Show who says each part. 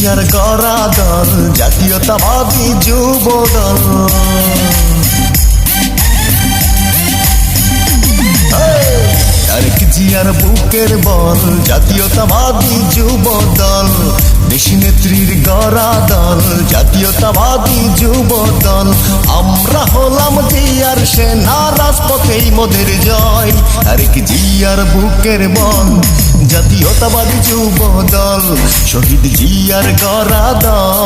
Speaker 1: জিয়ার গড়া দল জাতীয়তাবাদী যুব দল। তারেক জিয়ার বুকের বল জাতীয়তাবাদী যুব দল। দেশী নেত্রীর গড়া দল জাতীয়তাবাদী যুব দল। আমরা হলাম জিয়ার সেনা, রাজপথেই মোদের জয়। তারেক জিয়ার বুকের বল জাতীয়তাবাদী যুব দল, শহীদ জিয়ার গড়া দল।